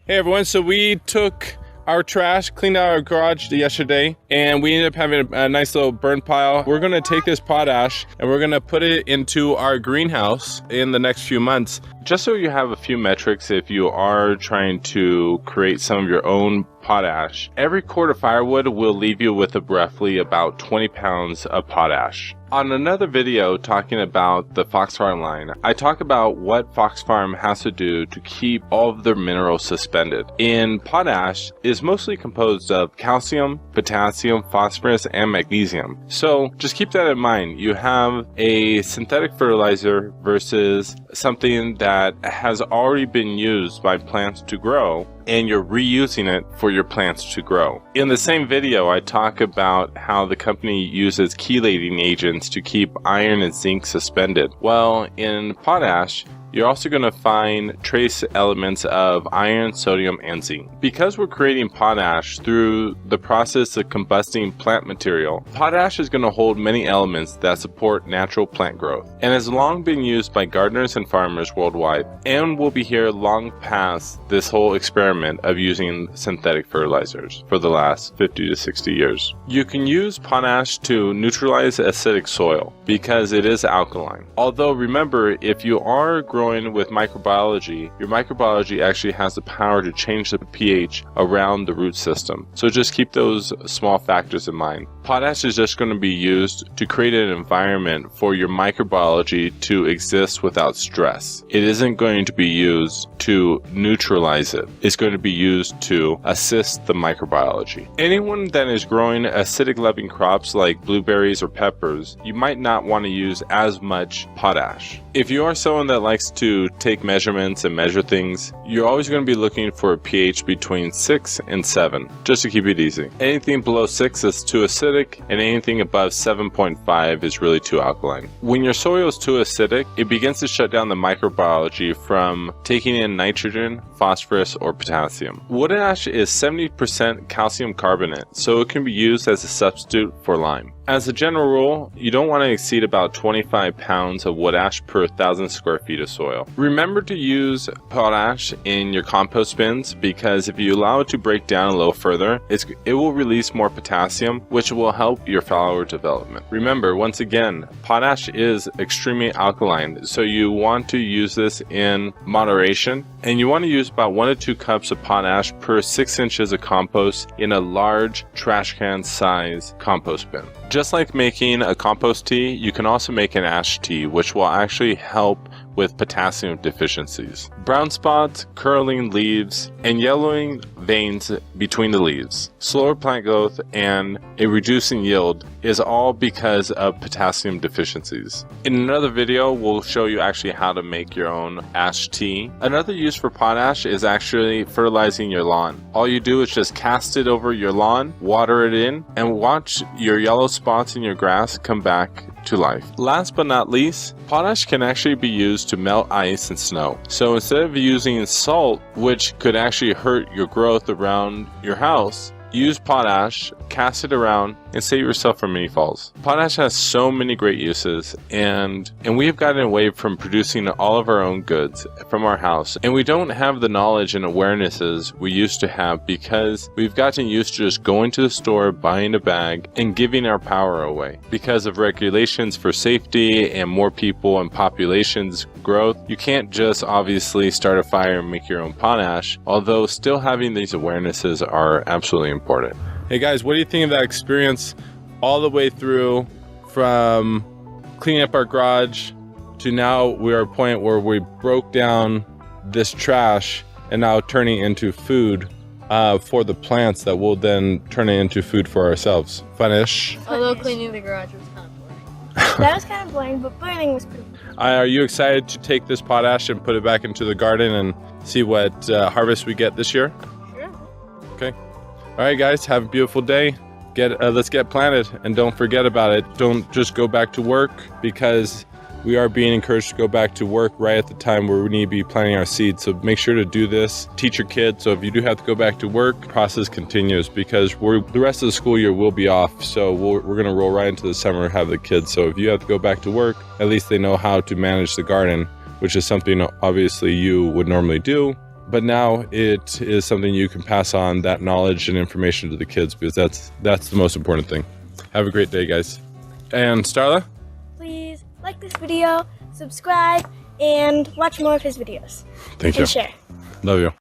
Hey everyone, so we took our trash, cleaned out our garage yesterday, and we ended up having a nice little burn pile. We're gonna take this potash and we're gonna put it into our greenhouse in the next few months. Just so you have a few metrics if you are trying to create some of your own potash, every quart of firewood will leave you with roughly about 20 pounds of potash. On another video talking about the Fox Farm line, I talk about what Fox Farm has to do to keep all of their minerals suspended. In potash is mostly composed of calcium, potassium, phosphorus, and magnesium. So just keep that in mind. You have a synthetic fertilizer versus something that has already been used by plants to grow, and you're reusing it for your plants to grow. In the same video, I talk about how the company uses chelating agents to keep iron and zinc suspended. Well, in potash, you're also going to find trace elements of iron, sodium, and zinc. Because we're creating potash through the process of combusting plant material, potash is going to hold many elements that support natural plant growth and has long been used by gardeners and farmers worldwide, and will be here long past this whole experiment of using synthetic fertilizers for the last 50 to 60 years. You can use potash to neutralize acidic soil because it is alkaline. Although remember, if you are growing with microbiology, your microbiology actually has the power to change the pH around the root system. So just keep those small factors in mind. Potash is just going to be used to create an environment for your microbiology to exist without stress. It isn't going to be used to neutralize it. It's going to be used to assist the microbiology. Anyone that is growing acidic loving crops like blueberries or peppers, you might not want to use as much potash. If you are someone that likes to take measurements and measure things, you're always going to be looking for a pH between 6 and 7, just to keep it easy. Anything below 6 is too acidic, and anything above 7.5 is really too alkaline. When your soil is too acidic, it begins to shut down the microbiology from taking in nitrogen, phosphorus, or potassium. Wood ash is 70% calcium carbonate, so it can be used as a substitute for lime. As a general rule, you don't want to exceed about 25 pounds of wood ash per 1,000 square feet of soil. Remember to use potash in your compost bins, because if you allow it to break down a little further, it will release more potassium, which will help your flower development. Remember, once again, potash is extremely alkaline, so you want to use this in moderation, and you want to use about 1 to 2 cups of potash per 6 inches of compost in a large trash can size compost bin. Just like making a compost tea, you can also make an ash tea, which will actually help with potassium deficiencies. Brown spots, curling leaves, and yellowing veins between the leaves, slower plant growth, and a reducing yield is all because of potassium deficiencies. In another video, we'll show you actually how to make your own ash tea. Another use for potash is actually fertilizing your lawn. All you do is just cast it over your lawn, water it in, and watch your yellow spots in your grass come back to life. Last but not least, potash can actually be used to melt ice and snow. So instead of using salt, which could actually hurt your growth around your house, use potash, cast it around, and save yourself from many falls. Potash has so many great uses, and we have gotten away from producing all of our own goods from our house, and we don't have the knowledge and awarenesses we used to have because we've gotten used to just going to the store, buying a bag, and giving our power away. Because of regulations for safety and more people and populations growth, you can't just obviously start a fire and make your own potash, although still having these awarenesses are absolutely important. Hey guys, what do you think of that experience all the way through from cleaning up our garage to now we are at a point where we broke down this trash and now turning into food for the plants that will then turn it into food for ourselves? Funish. Although cleaning the garage was kind of boring. That was kind of boring, but burning was pretty cool. Are you excited to take this potash and put it back into the garden and see what harvest we get this year? Sure. Okay. All right, guys, have a beautiful day. Let's get planted, and don't forget about it. Don't just go back to work, because we are being encouraged to go back to work right at the time where we need to be planting our seeds. So make sure to do this. Teach your kids. So if you do have to go back to work, the process continues, because the rest of the school year will be off. So we're going to roll right into the summer and have the kids. So if you have to go back to work, at least they know how to manage the garden, which is something obviously you would normally do. but now it is something you can pass on that knowledge and information to the kids, because that's the most important thing. Have a great day, guys. And Starla? Please like this video, subscribe, and watch more of his videos. Thank you. And share. Love you.